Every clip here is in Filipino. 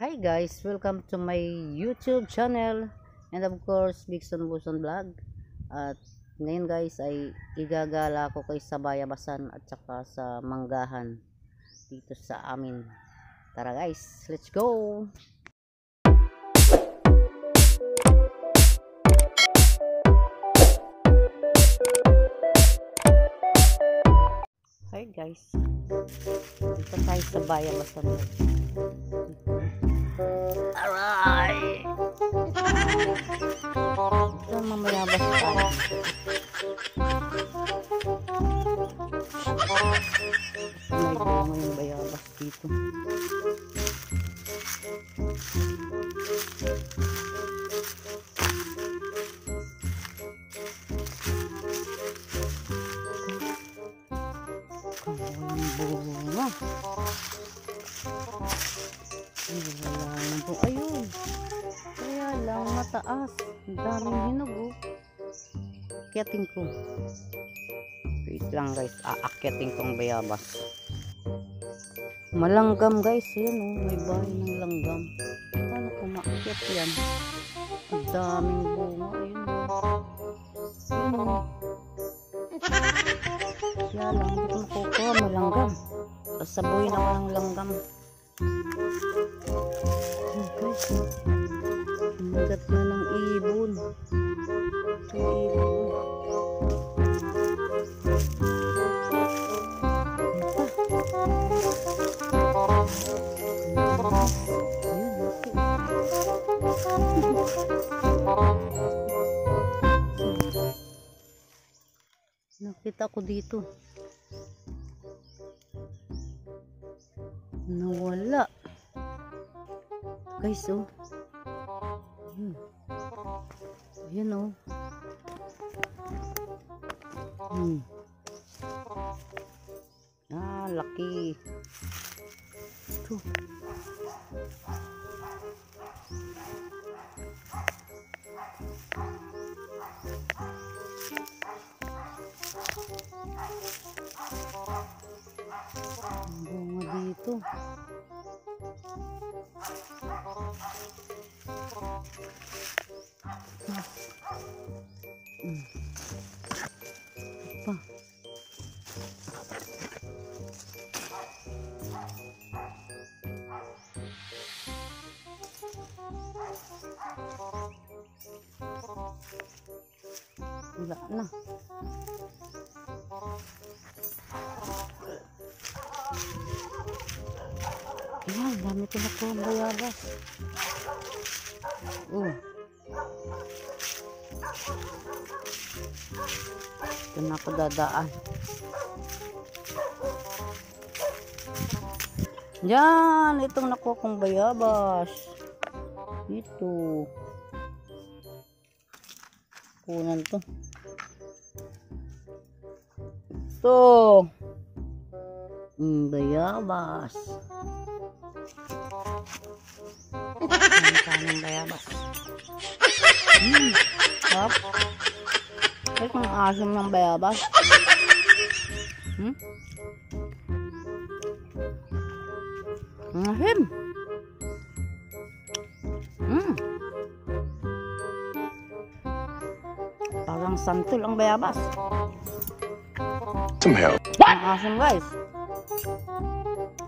Hi guys, welcome to my YouTube channel and of course Bigson Buson Vlog. At ngayon guys ay igagala ko kay sa Bayabasan at saka sa Manggahan dito sa amin. Tara guys, let's go! Hi guys, dito tayo sa Bayabasan. Aray! Ito mamayabas tayo. May bunga yung bayabas dito. Yung bunga. Ayun, kaya lang mataas, daming hinog oh. Akyatin ko, wait lang guys, aakyatin kong bayabas. Malanggam guys, yan oh, may bahay ng langgam. Paano ko maakyat yan? Ang daming bunga, ayun oh. Ayun oh. Kaya lang, hindi ko makukuha malanggam. Sasabuhin ako ng langgam. Guys, umagat na ng ibon. Ito ibon. Nakita ko dito. Nawala. Guys oh. Ayan oh. Laki. Ito. Bunga dito. Pa. Wala na. Ayan, dami ko na po ang bayabas. Ito na ako dadaan. Yan, itong nakuha kong bayabas. Ito. Kunan to. Ito. Bayabas. Ang bayabas. Hop. Ito ang asim ng bayabas. Ang asim. Parang santol ang bayabas. Somehow. Ang asim guys.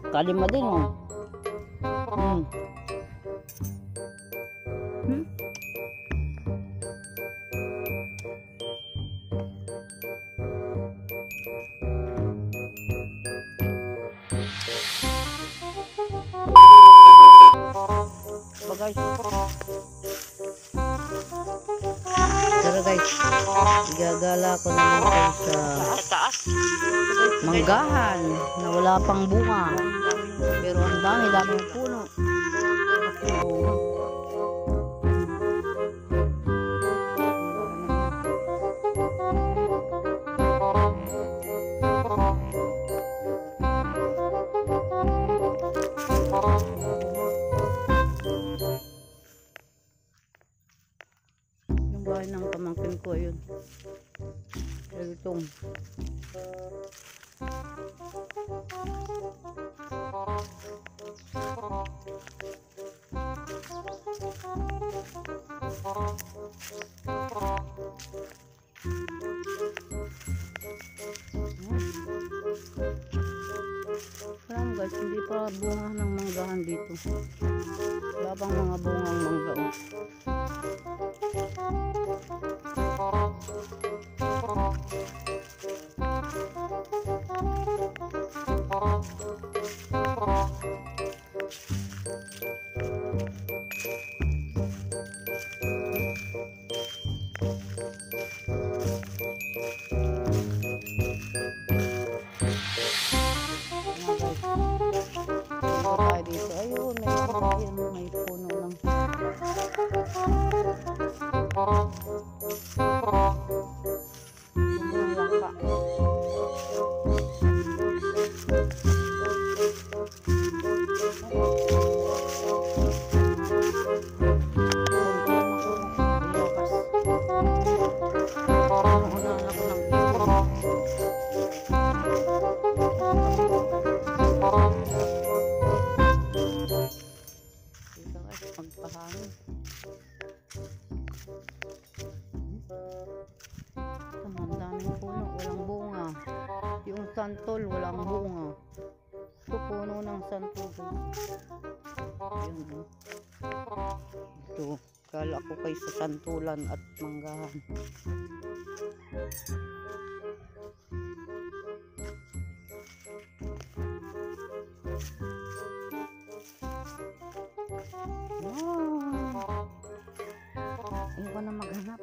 Kalima din oh. Guys, pero guys, gagala ko naman sa Manggahan na wala pang bunga, pero ang daming puno. Bahay ng pamangkin ko yun. Itong bunga ng manggahan dito. Wala pang mga bungang mangga. Ayun, may puno lang. Magpahangin. Ang daming puno, walang bunga. Yung santol, walang bunga. Ito puno ng santol. Ayun, ito, kala ko kay sa santulan at manggahan. Ayaw ko na maghanap.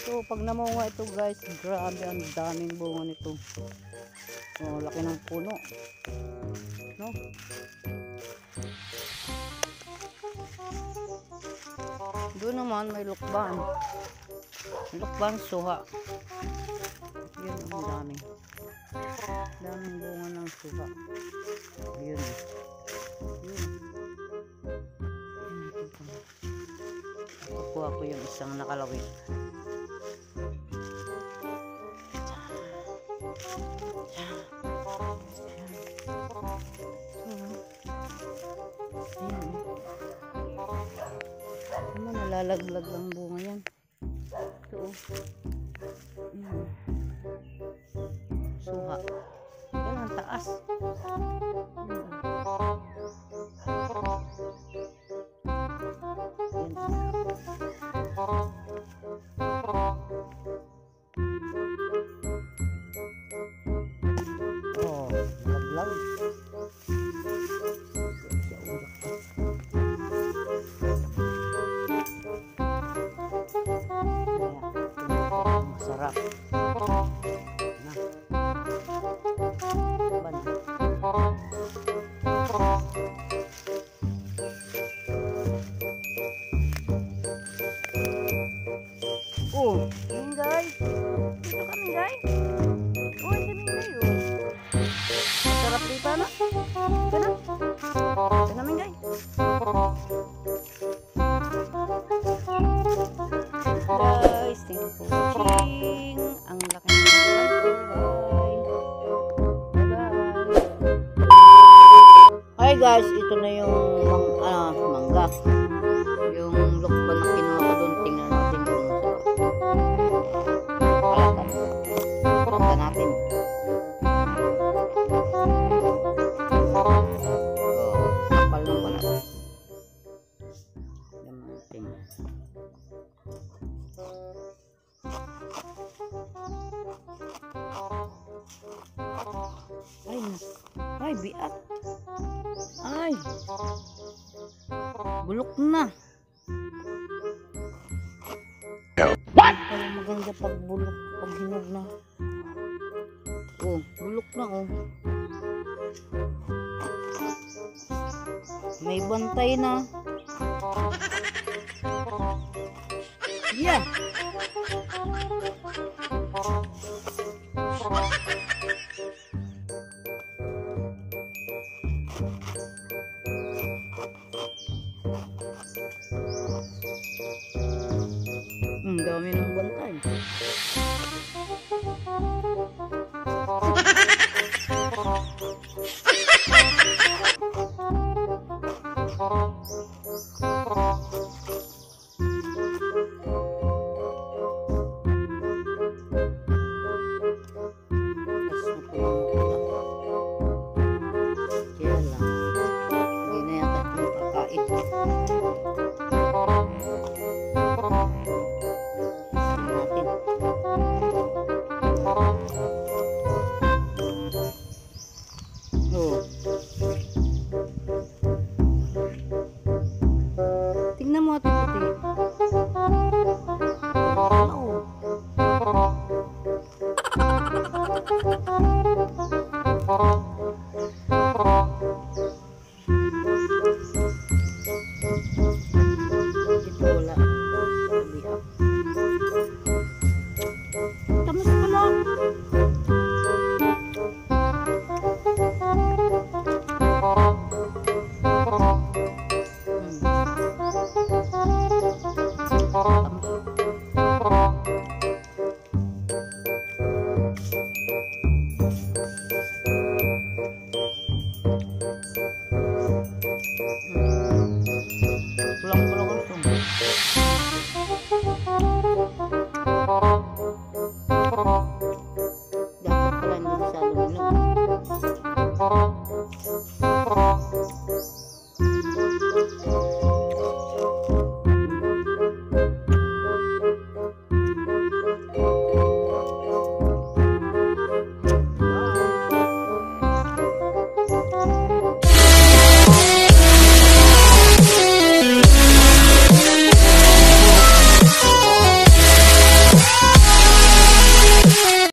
So, pag namunga ito guys, grabe ang daming bunga nito. So, laki ng puno. No? Doon naman may lukban. Lukban suha. Yun, ang dami. Daming bunga ng suha. Ayun. Yun. Kukuha ko yung isang nakalawit. Nalalaglag ang bunga yan. Ito. Suha. Yan ang taas. Oh, laglag. Masarap. Oh, Minggay. Dito ka, Minggay. Oh, hindi Minggay, oh. Masarap dito, no? Ito na. Ito na, Minggay. Guys, thank you for watching. Ang laki ng vlog ko. Bye-bye. Hi guys, ito na yung mangga. Yung lukban na kinuha ko doon. Tingnan natin kung palatan natin. Kapal ng balat. Yan natin. Ay, biak. Ay, bulok na. What? Parang maganda pag bulok, pag hinog na. Oh, bulok na, oh. May bantay na. Yeah. Dami ng bantay. Oh. Tingnan mo ate puti. Oh.